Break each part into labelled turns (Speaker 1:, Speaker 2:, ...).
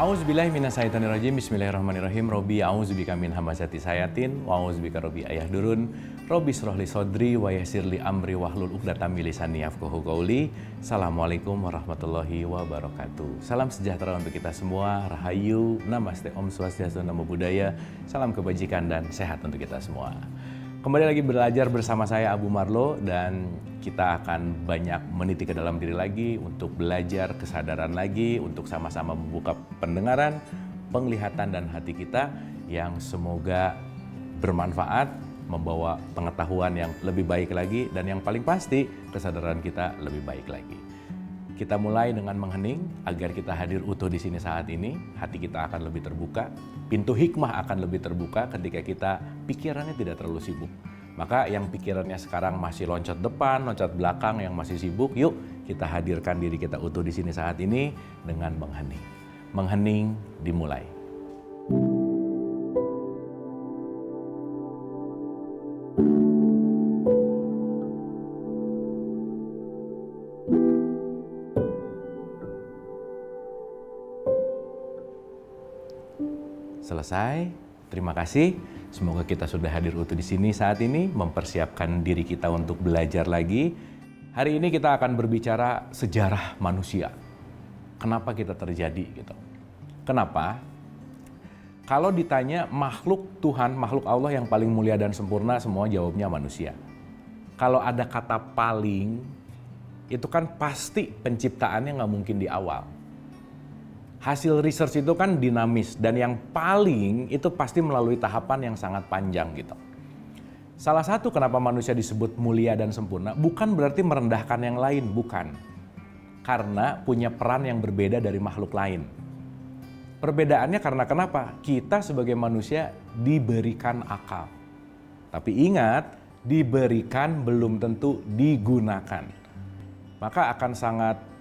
Speaker 1: A'udzubillahi minasyaitonirrajim. Bismillahirrahmanirrahim. Robbi a'udzubika min hamazati sayatin wa a'udzubika robbi ayahdurun. Robbi shrahli sodri wa yassirli amri wahlul 'uqdatam min lisani yafqahu qauli. Assalamualaikum warahmatullahi wabarakatuh. Salam sejahtera untuk kita semua. Rahayu, namaste, Om Swastiastu, Namo Buddhaya. Salam kebajikan dan sehat untuk kita semua. Kembali lagi belajar bersama saya Abu Marlo, dan kita akan banyak meniti ke dalam diri lagi untuk belajar kesadaran lagi, untuk sama-sama membuka pendengaran, penglihatan dan hati kita yang semoga bermanfaat, membawa pengetahuan yang lebih baik lagi, dan yang paling pasti kesadaran kita lebih baik lagi. Kita mulai dengan menghening agar kita hadir utuh di sini saat ini. Hati kita akan lebih terbuka, pintu hikmah akan lebih terbuka ketika kita pikirannya tidak terlalu sibuk. Maka yang pikirannya sekarang masih loncat depan, loncat belakang, yang masih sibuk, yuk kita hadirkan diri kita utuh di sini saat ini dengan menghening. Menghening dimulai. Selesai. Terima kasih. Semoga kita sudah hadir utuh di sini saat ini, mempersiapkan diri kita untuk belajar lagi. Hari ini kita akan berbicara sejarah manusia. Kenapa kita terjadi gitu? Kenapa? Kalau ditanya makhluk Tuhan, makhluk Allah yang paling mulia dan sempurna, semua jawabnya manusia. Kalau ada kata paling, itu kan pasti penciptaannya nggak mungkin di awal. Hasil research itu kan dinamis, dan yang paling itu pasti melalui tahapan yang sangat panjang gitu. Salah satu kenapa manusia disebut mulia dan sempurna bukan berarti merendahkan yang lain, bukan. Karena punya peran yang berbeda dari makhluk lain. Perbedaannya karena kenapa? Kita sebagai manusia diberikan akal. Tapi ingat, diberikan belum tentu digunakan. Maka akan sangat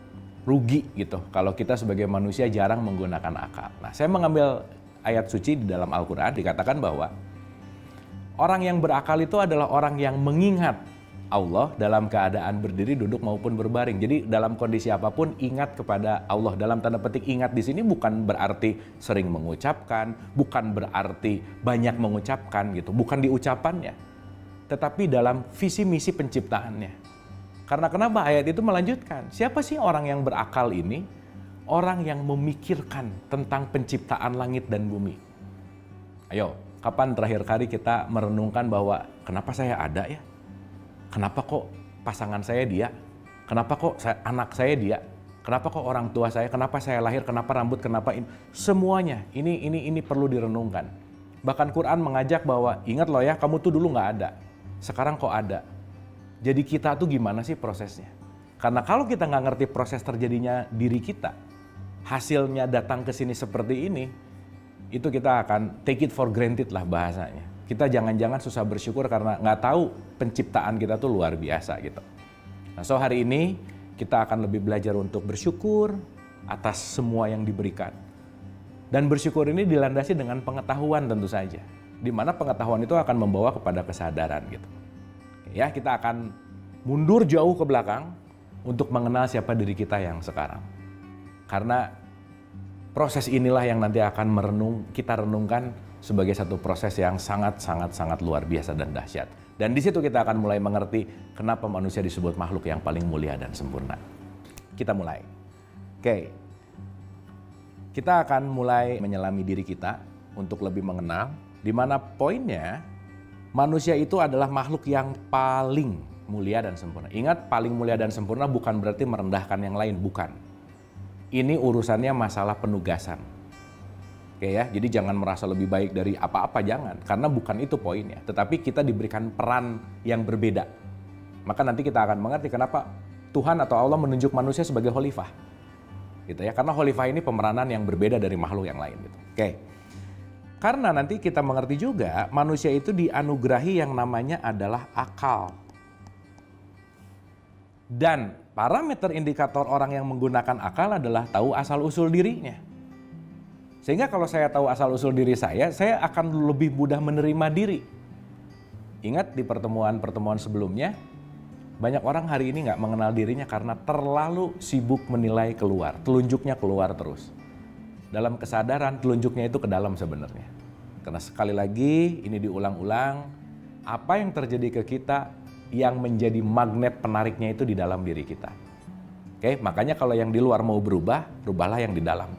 Speaker 1: rugi gitu kalau kita sebagai manusia jarang menggunakan akal. Nah, saya mengambil ayat suci di dalam Al-Quran, dikatakan bahwa orang yang berakal itu adalah orang yang mengingat Allah dalam keadaan berdiri, duduk maupun berbaring. Jadi dalam kondisi apapun ingat kepada Allah. Dalam tanda petik ingat di sini bukan berarti sering mengucapkan, bukan berarti banyak mengucapkan gitu, bukan di ucapannya, tetapi dalam visi misi penciptaannya. Karena kenapa ayat itu melanjutkan? Siapa sih orang yang berakal ini? Orang yang memikirkan tentang penciptaan langit dan bumi. Ayo, kapan terakhir kali kita merenungkan bahwa kenapa saya ada ya? Kenapa kok pasangan saya dia? Kenapa kok anak saya dia? Kenapa kok orang tua saya? Kenapa saya lahir? Kenapa rambut? Kenapa ini? Semuanya ini perlu direnungkan. Bahkan Quran mengajak bahwa ingat loh ya, kamu tuh dulu nggak ada. Sekarang kok ada. Jadi kita tuh gimana sih prosesnya? Karena kalau kita nggak ngerti proses terjadinya diri kita, hasilnya datang ke sini seperti ini, itu kita akan take it for granted lah bahasanya. Kita jangan-jangan susah bersyukur karena nggak tahu penciptaan kita tuh luar biasa gitu. Nah, so hari ini kita akan lebih belajar untuk bersyukur atas semua yang diberikan. Dan bersyukur ini dilandasi dengan pengetahuan tentu saja. Di mana pengetahuan itu akan membawa kepada kesadaran gitu. Ya, kita akan mundur jauh ke belakang untuk mengenal siapa diri kita yang sekarang. Karena proses inilah yang nanti akan kita renungkan sebagai satu proses yang sangat luar biasa dan dahsyat. Dan di situ kita akan mulai mengerti kenapa manusia disebut makhluk yang paling mulia dan sempurna. Kita mulai. Oke. Kita akan mulai menyelami diri kita untuk lebih mengenal, di mana poinnya manusia itu adalah makhluk yang paling mulia dan sempurna. Ingat, paling mulia dan sempurna bukan berarti merendahkan yang lain, bukan. Ini urusannya masalah penugasan. Oke ya, jadi jangan merasa lebih baik dari apa-apa, jangan. Karena bukan itu poinnya. Tetapi kita diberikan peran yang berbeda. Maka nanti kita akan mengerti kenapa Tuhan atau Allah menunjuk manusia sebagai khalifah. Gitu ya, karena khalifah ini pemeranan yang berbeda dari makhluk yang lain gitu. Oke. Karena nanti kita mengerti juga manusia itu dianugerahi yang namanya adalah akal. Dan parameter indikator orang yang menggunakan akal adalah tahu asal-usul dirinya. Sehingga kalau saya tahu asal-usul diri saya akan lebih mudah menerima diri. Ingat di pertemuan-pertemuan sebelumnya, banyak orang hari ini nggak mengenal dirinya karena terlalu sibuk menilai keluar, telunjuknya keluar terus. dalam kesadaran, telunjuknya itu ke dalam sebenarnya. Karena sekali lagi ini diulang-ulang, apa yang terjadi ke kita yang menjadi magnet penariknya itu di dalam diri kita. Oke, makanya kalau yang di luar mau berubah, rubahlah yang di dalam.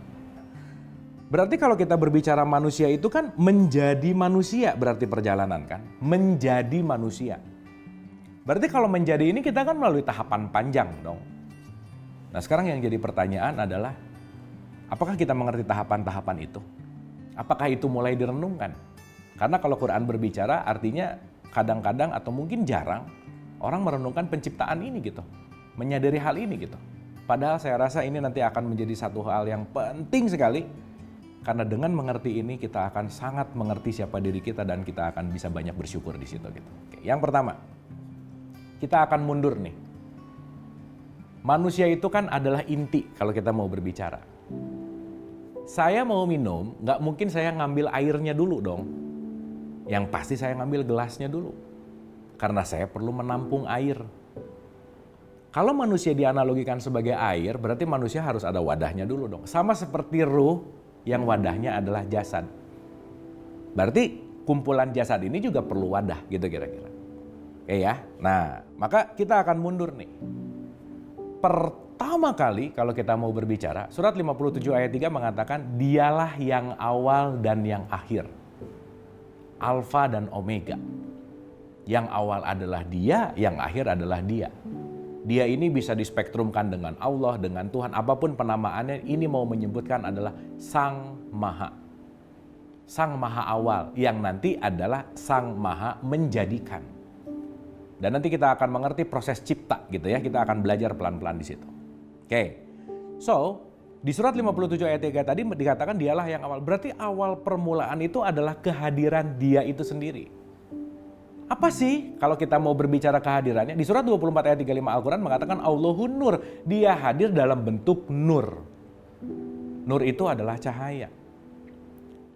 Speaker 1: Berarti kalau kita berbicara manusia itu kan menjadi manusia, berarti perjalanan kan? Menjadi manusia. Berarti kalau menjadi ini kita kan melalui tahapan panjang dong. Nah sekarang yang jadi pertanyaan adalah, apakah kita mengerti tahapan-tahapan itu? Apakah itu mulai direnungkan? Karena kalau Quran berbicara artinya kadang-kadang atau mungkin jarang orang merenungkan penciptaan ini gitu. Menyadari hal ini gitu. Padahal saya rasa ini nanti akan menjadi satu hal yang penting sekali. Karena dengan mengerti ini kita akan sangat mengerti siapa diri kita dan kita akan bisa banyak bersyukur di situ gitu. Oke, yang pertama, kita akan mundur nih. Manusia itu kan adalah inti kalau kita mau berbicara. Saya mau minum, nggak mungkin saya ngambil airnya dulu dong. Yang pasti saya ngambil gelasnya dulu. Karena saya perlu menampung air. Kalau manusia dianalogikan sebagai air, berarti manusia harus ada wadahnya dulu dong. Sama seperti ruh yang wadahnya adalah jasad. Berarti kumpulan jasad ini juga perlu wadah gitu kira-kira. Oke ya, nah maka kita akan mundur nih. Pertama kali kalau kita mau berbicara, surat 57 ayat 3 mengatakan dialah yang awal dan yang akhir. Alfa dan Omega. Yang awal adalah dia, yang akhir adalah dia. Dia ini bisa dispektrumkan dengan Allah, dengan Tuhan, apapun penamaannya, ini mau menyebutkan adalah Sang Maha. Sang Maha awal, yang nanti adalah Sang Maha menjadikan. Dan nanti kita akan mengerti proses cipta gitu ya, kita akan belajar pelan-pelan di situ. Oke, so di surat 57 ayat 3 tadi dikatakan dialah yang awal. Berarti awal permulaan itu adalah kehadiran dia itu sendiri. Apa sih kalau kita mau berbicara kehadirannya? Di surat 24 ayat 35 Al-Quran mengatakan Allahun Nur, dia hadir dalam bentuk nur. Nur itu adalah cahaya.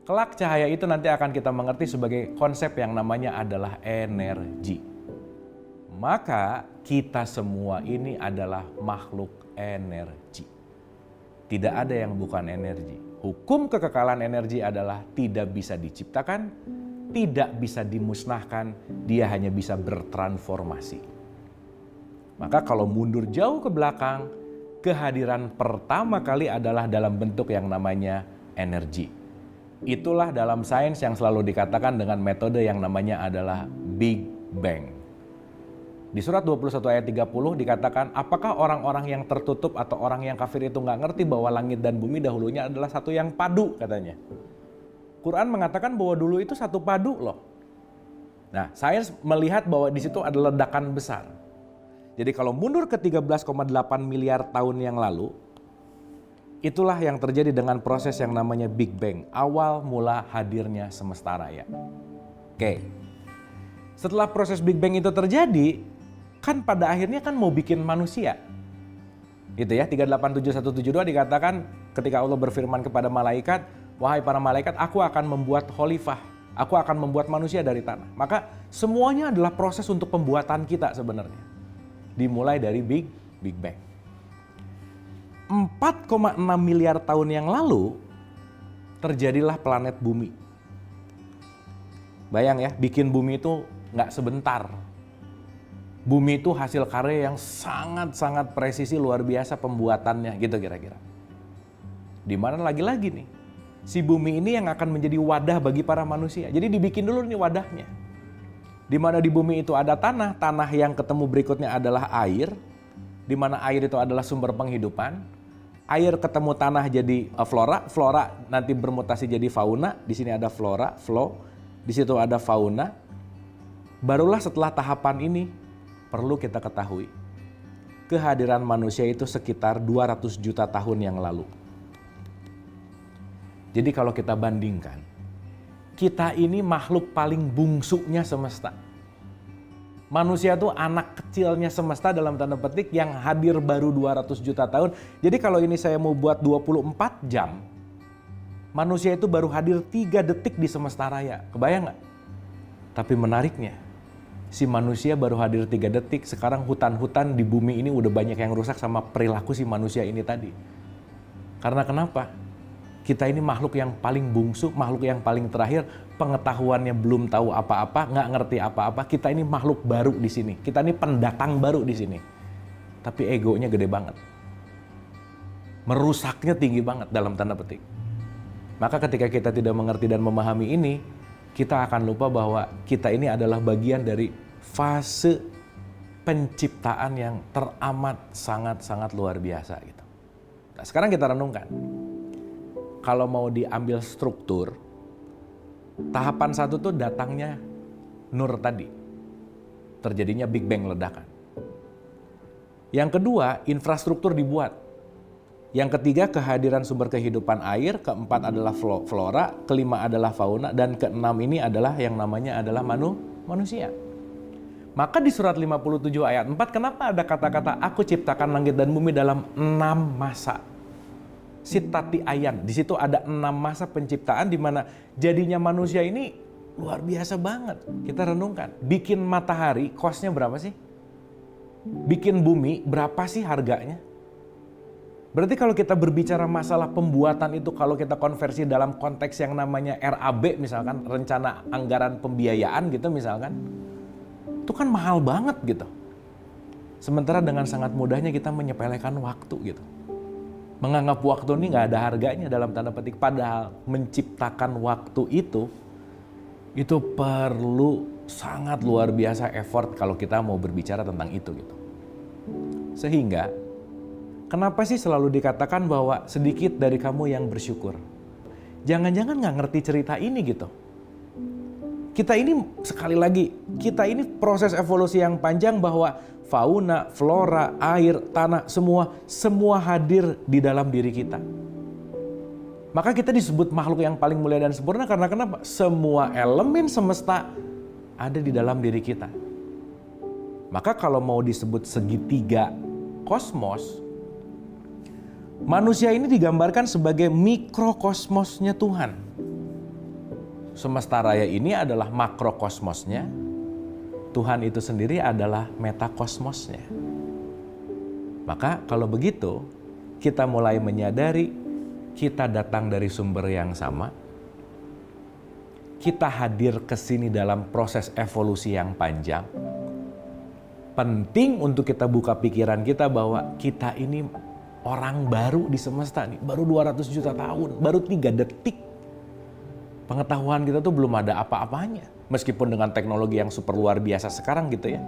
Speaker 1: Kelak cahaya itu nanti akan kita mengerti sebagai konsep yang namanya adalah energi. Maka kita semua ini adalah makhluk energi. Tidak ada yang bukan energi. Hukum kekekalan energi adalah tidak bisa diciptakan, tidak bisa dimusnahkan, dia hanya bisa bertransformasi. Maka kalau mundur jauh ke belakang, kehadiran pertama kali adalah dalam bentuk yang namanya energi. Itulah dalam sains yang selalu dikatakan dengan metode yang namanya adalah Big Bang. Di surat 21 ayat 30 dikatakan, apakah orang-orang yang tertutup atau orang yang kafir itu nggak ngerti bahwa langit dan bumi dahulunya adalah satu yang padu katanya. Quran mengatakan bahwa dulu itu satu padu loh. Nah, sains melihat bahwa di situ ada ledakan besar. Jadi kalau mundur ke 13,8 miliar tahun yang lalu, itulah yang terjadi dengan proses yang namanya Big Bang, awal mula hadirnya semesta raya. Oke. Setelah proses Big Bang itu terjadi, kan pada akhirnya kan mau bikin manusia. Gitu ya, 387.172 dikatakan ketika Allah berfirman kepada malaikat, wahai para malaikat, aku akan membuat khalifah, aku akan membuat manusia dari tanah. Maka semuanya adalah proses untuk pembuatan kita sebenarnya. Dimulai dari Big Bang. 4,6 miliar tahun yang lalu terjadilah planet bumi. Bayang ya, bikin bumi itu nggak sebentar. Bumi itu hasil karya yang sangat-sangat presisi, luar biasa pembuatannya gitu kira-kira. Dimana lagi-lagi nih, si bumi ini yang akan menjadi wadah bagi para manusia. Jadi dibikin dulu nih wadahnya. Dimana di bumi itu ada tanah, tanah yang ketemu berikutnya adalah air. Dimana air itu adalah sumber penghidupan. Air ketemu tanah jadi flora, flora nanti bermutasi jadi fauna. Di sini ada flora, flow. Di situ ada fauna. Barulah setelah tahapan ini, perlu kita ketahui, kehadiran manusia itu sekitar 200 juta tahun yang lalu. Jadi kalau kita bandingkan, kita ini makhluk paling bungsunya semesta. Manusia itu anak kecilnya semesta dalam tanda petik yang hadir baru 200 juta tahun. Jadi kalau ini saya mau buat 24 jam, manusia itu baru hadir 3 detik di semesta raya. Kebayang nggak? Tapi menariknya, si manusia baru hadir 3 detik, sekarang hutan-hutan di bumi ini udah banyak yang rusak sama perilaku si manusia ini tadi. Karena kenapa? Kita ini makhluk yang paling bungsu, makhluk yang paling terakhir, pengetahuannya belum tahu apa-apa, nggak ngerti apa-apa. Kita ini makhluk baru di sini. Kita ini pendatang baru di sini. Tapi egonya gede banget. Merusaknya tinggi banget dalam tanda petik. Maka ketika kita tidak mengerti dan memahami ini, kita akan lupa bahwa kita ini adalah bagian dari fase penciptaan yang teramat sangat-sangat luar biasa gitu. Nah, sekarang kita renungkan. Kalau mau diambil struktur, tahapan satu tuh datangnya Nur tadi. Terjadinya Big Bang ledakan. Yang kedua, infrastruktur dibuat. Yang ketiga, kehadiran sumber kehidupan air. Keempat adalah flora. Kelima adalah fauna. Dan keenam ini adalah yang namanya adalah manusia. Maka di surat 57 ayat 4, kenapa ada kata-kata aku ciptakan langit dan bumi dalam 6 masa? Sitati ayan, di situ ada 6 masa penciptaan di mana jadinya manusia ini luar biasa banget. Kita renungkan, bikin matahari kosnya berapa sih? Bikin bumi berapa sih harganya? Berarti kalau kita berbicara masalah pembuatan itu, kalau kita konversi dalam konteks yang namanya RAB misalkan, rencana anggaran pembiayaan gitu misalkan, itu kan mahal banget gitu. Sementara dengan sangat mudahnya kita menyepelekan waktu gitu. Menganggap waktu ini nggak ada harganya dalam tanda petik. Padahal menciptakan waktu itu perlu sangat luar biasa effort kalau kita mau berbicara tentang itu gitu. Sehingga kenapa sih selalu dikatakan bahwa sedikit dari kamu yang bersyukur? Jangan-jangan nggak ngerti cerita ini gitu. Kita ini sekali lagi, kita ini proses evolusi yang panjang bahwa fauna, flora, air, tanah, semua hadir di dalam diri kita. Maka kita disebut makhluk yang paling mulia dan sempurna karena kenapa? Semua elemen semesta ada di dalam diri kita. Maka kalau mau disebut segitiga kosmos, manusia ini digambarkan sebagai mikrokosmosnya Tuhan. Semesta raya ini adalah makrokosmosnya, Tuhan itu sendiri adalah metakosmosnya. Maka kalau begitu, kita mulai menyadari kita datang dari sumber yang sama. Kita hadir ke sini dalam proses evolusi yang panjang. Penting untuk kita buka pikiran kita bahwa kita ini orang baru di semesta nih, baru 200 juta tahun, baru 3 detik. Pengetahuan kita tuh belum ada apa-apanya. Meskipun dengan teknologi yang super luar biasa sekarang gitu ya.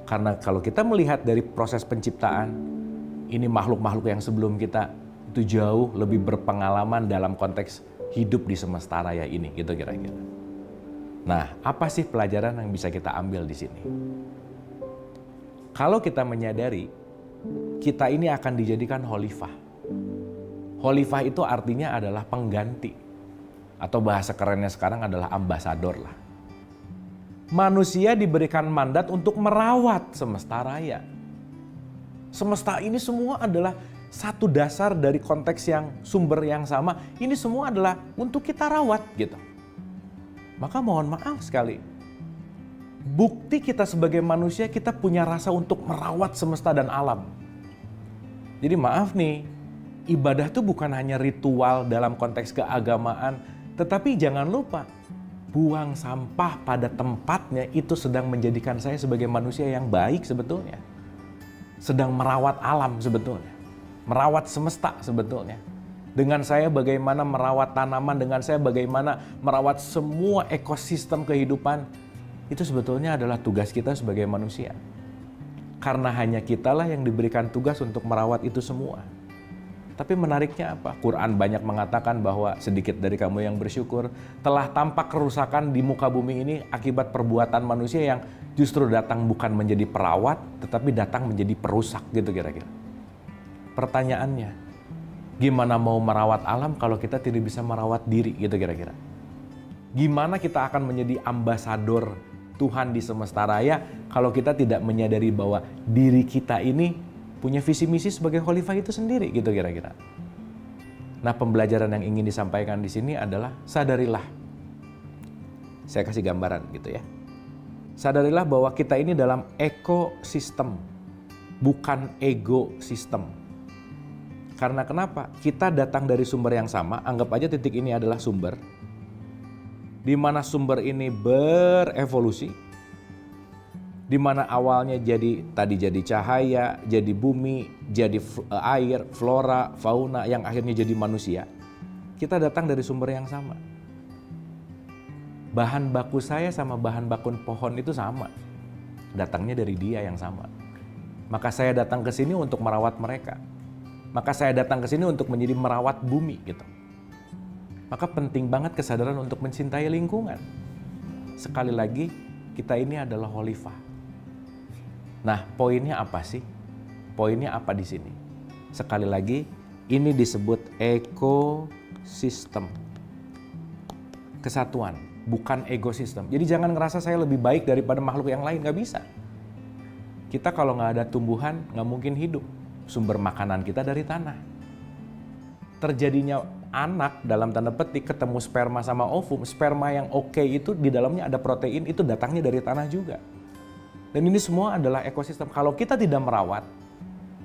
Speaker 1: Karena kalau kita melihat dari proses penciptaan, ini makhluk-makhluk yang sebelum kita itu jauh lebih berpengalaman dalam konteks hidup di semesta raya ini gitu kira-kira. Nah, apa sih pelajaran yang bisa kita ambil di sini? Kalau kita menyadari kita ini akan dijadikan khalifah. Khalifah itu artinya adalah pengganti. Atau bahasa kerennya sekarang adalah ambasador lah. Manusia diberikan mandat untuk merawat semesta raya. Semesta ini semua adalah satu dasar dari konteks yang sumber yang sama. Ini semua adalah untuk kita rawat gitu. Maka mohon maaf sekali. Bukti kita sebagai manusia, kita punya rasa untuk merawat semesta dan alam. Jadi maaf nih, ibadah itu bukan hanya ritual dalam konteks keagamaan, tetapi jangan lupa, buang sampah pada tempatnya itu sedang menjadikan saya sebagai manusia yang baik sebetulnya. Sedang merawat alam sebetulnya. Merawat semesta sebetulnya. Dengan saya bagaimana merawat tanaman, dengan saya bagaimana merawat semua ekosistem kehidupan, itu sebetulnya adalah tugas kita sebagai manusia. Karena hanya kitalah yang diberikan tugas untuk merawat itu semua. Tapi menariknya apa? Quran banyak mengatakan bahwa sedikit dari kamu yang bersyukur telah tampak kerusakan di muka bumi ini akibat perbuatan manusia yang justru datang bukan menjadi perawat, tetapi datang menjadi perusak gitu kira-kira. Pertanyaannya, gimana mau merawat alam kalau kita tidak bisa merawat diri gitu kira-kira? Gimana kita akan menjadi ambasador Tuhan di semesta raya kalau kita tidak menyadari bahwa diri kita ini punya visi misi sebagai khalifah itu sendiri gitu kira-kira. Nah, pembelajaran yang ingin disampaikan di sini adalah sadarilah. Saya kasih gambaran gitu ya. Sadarilah bahwa kita ini dalam ekosistem, bukan ego sistem. Karena kenapa? Kita datang dari sumber yang sama, anggap aja titik ini adalah sumber, di mana sumber ini berevolusi, di mana awalnya tadi jadi cahaya, jadi bumi, jadi air, flora, fauna, yang akhirnya jadi manusia. Kita datang dari sumber yang sama. Bahan baku saya sama bahan baku pohon itu sama. Datangnya dari dia yang sama. Maka saya datang ke sini untuk merawat mereka. Maka saya datang ke sini untuk menjadi merawat bumi gitu. Maka penting banget kesadaran untuk mencintai lingkungan. Sekali lagi, kita ini adalah khalifah. Nah, poinnya apa sih? Poinnya apa di sini? Sekali lagi, ini disebut ekosistem. Kesatuan, bukan ekosistem. Jadi jangan ngerasa saya lebih baik daripada makhluk yang lain, nggak bisa. Kita kalau nggak ada tumbuhan, nggak mungkin hidup. Sumber makanan kita dari tanah. Terjadinya anak dalam tanda petik ketemu sperma sama ovum, sperma yang oke itu di dalamnya ada protein, itu datangnya dari tanah juga. Dan ini semua adalah ekosistem. Kalau kita tidak merawat,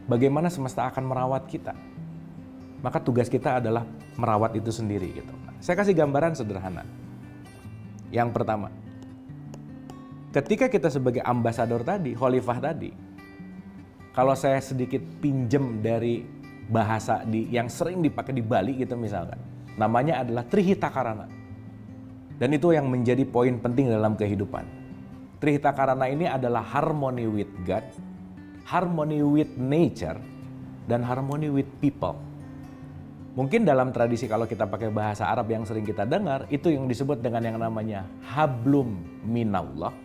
Speaker 1: bagaimana semesta akan merawat kita? Maka tugas kita adalah merawat itu sendiri gitu. Saya kasih gambaran sederhana. Yang pertama, ketika kita sebagai ambasador tadi, khalifah tadi, kalau saya sedikit pinjem dari bahasa yang sering dipakai di Bali gitu misalkan, namanya adalah Trihitakarana. Dan itu yang menjadi poin penting dalam kehidupan. Trihitakarana ini adalah harmony with God, harmony with nature, dan harmony with people. Mungkin dalam tradisi kalau kita pakai bahasa Arab yang sering kita dengar, itu yang disebut dengan yang namanya hablum minallah,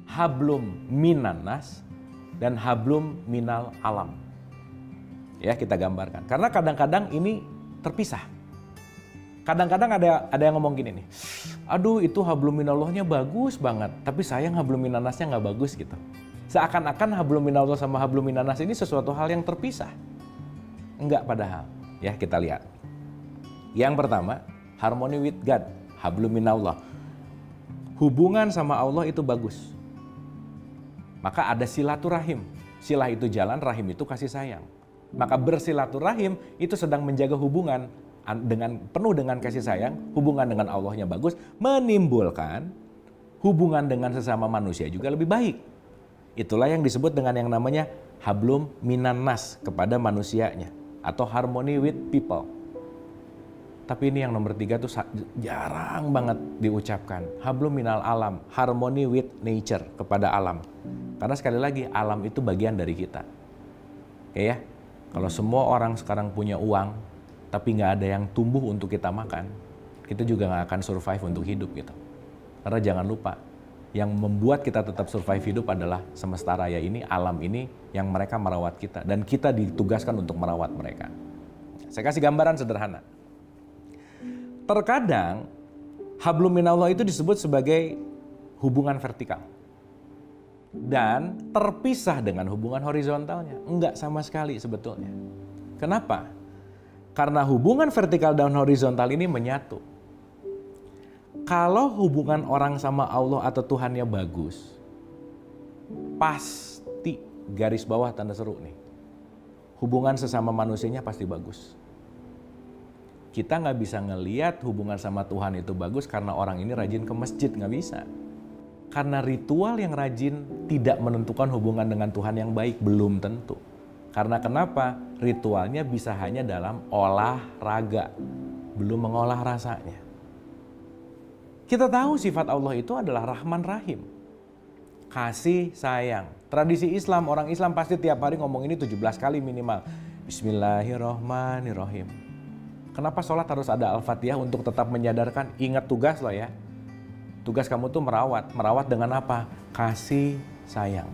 Speaker 1: hablum minanas, dan hablum minal alam. Ya, kita gambarkan. Karena kadang-kadang ini terpisah. Kadang-kadang ada yang ngomong gini nih, aduh itu hablum minallahnya bagus banget, tapi sayang hablum minanasnya nggak bagus gitu. Seakan-akan hablum minallah sama hablum minanas ini sesuatu hal yang terpisah. Enggak padahal. Ya, kita lihat. Yang pertama, harmony with God, hablum minallah. Hubungan sama Allah itu bagus. Maka ada silaturahim. Silah itu jalan, rahim itu kasih sayang. Maka bersilaturahim itu sedang menjaga hubungan penuh dengan kasih sayang, hubungan dengan Allahnya bagus, menimbulkan hubungan dengan sesama manusia juga lebih baik. Itulah yang disebut dengan yang namanya hablum minannas kepada manusianya, atau harmony with people. Tapi ini yang nomor 3 tuh jarang banget diucapkan. Hablum minal alam, harmony with nature, kepada alam. Karena sekali lagi, alam itu bagian dari kita. Oke ya, kalau semua orang sekarang punya uang, tapi nggak ada yang tumbuh untuk kita makan, kita juga nggak akan survive untuk hidup gitu. Karena jangan lupa, yang membuat kita tetap survive hidup adalah semesta raya ini, alam ini, yang mereka merawat kita. Dan kita ditugaskan untuk merawat mereka. Saya kasih gambaran sederhana. Terkadang, hablum minallah itu disebut sebagai hubungan vertikal. Dan terpisah dengan hubungan horizontalnya. Enggak sama sekali sebetulnya. Kenapa? Karena hubungan vertikal dan horizontal ini menyatu. Kalau hubungan orang sama Allah atau Tuhannya bagus, pasti garis bawah tanda seru nih. Hubungan sesama manusianya pasti bagus. Kita nggak bisa ngelihat hubungan sama Tuhan itu bagus karena orang ini rajin ke masjid, nggak bisa. Karena ritual yang rajin tidak menentukan hubungan dengan Tuhan yang baik, belum tentu. Karena kenapa? Ritualnya bisa hanya dalam olahraga, belum mengolah rasanya. Kita tahu sifat Allah itu adalah Rahman Rahim. Kasih sayang. Tradisi Islam, orang Islam pasti tiap hari ngomong ini 17 kali minimal. Bismillahirrahmanirrahim. Kenapa sholat harus ada Al-Fatihah? Untuk tetap menyadarkan, ingat tugas lo ya. Tugas kamu tuh merawat. Merawat dengan apa? Kasih sayang.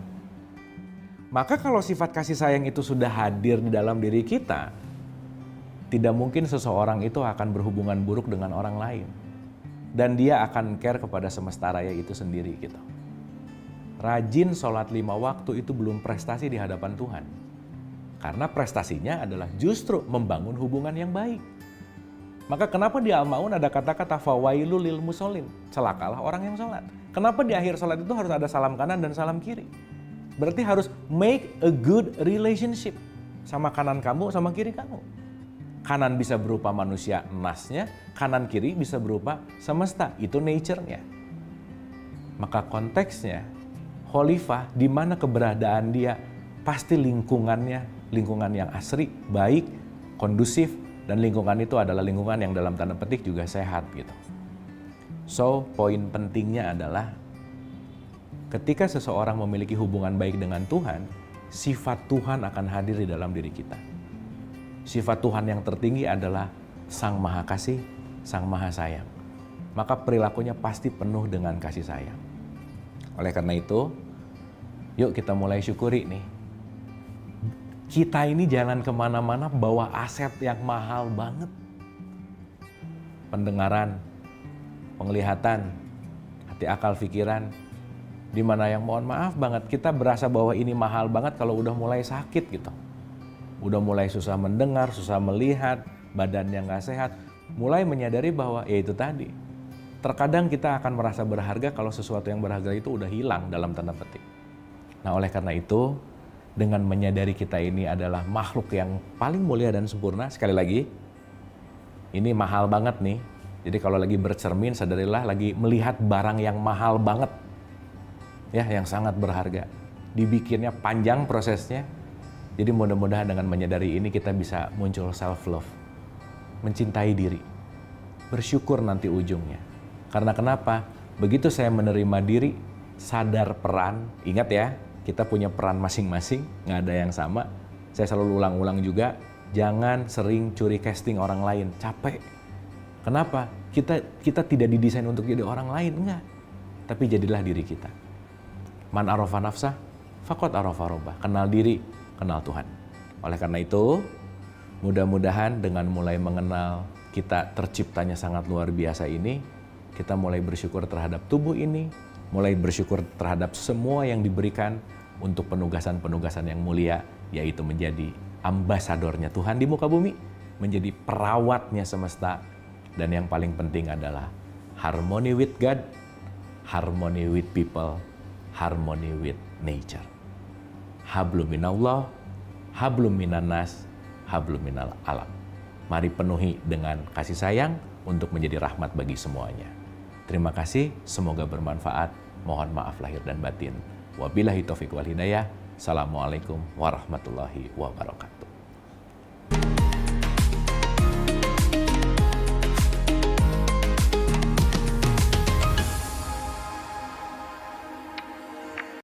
Speaker 1: Maka kalau sifat kasih sayang itu sudah hadir di dalam diri kita, tidak mungkin seseorang itu akan berhubungan buruk dengan orang lain. Dan dia akan care kepada semesta raya itu sendiri gitu. Rajin sholat 5 waktu itu belum prestasi di hadapan Tuhan. Karena prestasinya adalah justru membangun hubungan yang baik. Maka kenapa di Al-Ma'un ada kata-kata fawailu lil musholin, celakalah orang yang sholat. Kenapa di akhir sholat itu harus ada salam kanan dan salam kiri? Berarti harus make a good relationship. sama kanan kamu, sama kiri kamu. Kanan bisa berupa manusia nasnya, kanan kiri bisa berupa semesta, itu nature-nya. Maka konteksnya, khalifah di mana keberadaan dia, pasti lingkungannya, lingkungan yang asri, baik, kondusif, dan lingkungan itu adalah lingkungan yang dalam tanda petik juga sehat gitu. So, poin pentingnya adalah ketika seseorang memiliki hubungan baik dengan Tuhan, sifat Tuhan akan hadir di dalam diri kita. Sifat Tuhan yang tertinggi adalah Sang Maha Kasih, Sang Maha Sayang. Maka perilakunya pasti penuh dengan kasih sayang. Oleh karena itu, yuk kita mulai syukuri nih. Kita ini jangan kemana-mana bawa aset yang mahal banget. Pendengaran, penglihatan, hati akal pikiran, dimana yang mohon maaf banget kita berasa bahwa ini mahal banget kalau udah mulai sakit gitu. Udah mulai susah mendengar, susah melihat, badannya nggak sehat, mulai menyadari bahwa ya itu tadi. Terkadang kita akan merasa berharga kalau sesuatu yang berharga itu udah hilang dalam tanda petik. Nah oleh karena itu, dengan menyadari kita ini adalah makhluk yang paling mulia dan sempurna, sekali lagi, ini mahal banget nih. Jadi kalau lagi bercermin, sadarilah lagi melihat barang yang mahal banget. Ya, yang sangat berharga. Dibikinnya panjang prosesnya. Jadi mudah-mudahan dengan menyadari ini kita bisa muncul self-love. Mencintai diri. Bersyukur nanti ujungnya. Karena kenapa? Begitu saya menerima diri, sadar peran. Ingat ya, kita punya peran masing-masing, nggak ada yang sama. Saya selalu ulang-ulang juga, jangan sering curi casting orang lain. Capek. Kenapa? Kita tidak didesain untuk jadi orang lain, enggak. Tapi jadilah diri kita. Man arafa nafsah, faqad arafa rabbah. Kenal diri, kenal Tuhan. Oleh karena itu, mudah-mudahan dengan mulai mengenal kita terciptanya sangat luar biasa ini, kita mulai bersyukur terhadap tubuh ini, mulai bersyukur terhadap semua yang diberikan untuk penugasan-penugasan yang mulia, yaitu menjadi ambasadornya Tuhan di muka bumi, menjadi perawatnya semesta, dan yang paling penting adalah harmony with God, harmony with people, harmony with nature. Hablum minallah, hablum minannas, hablum minal alam. Mari penuhi dengan kasih sayang untuk menjadi rahmat bagi semuanya. Terima kasih, semoga bermanfaat. Mohon maaf lahir dan batin. Wabillahi taufiq wal hidayah. Assalamualaikum warahmatullahi wabarakatuh.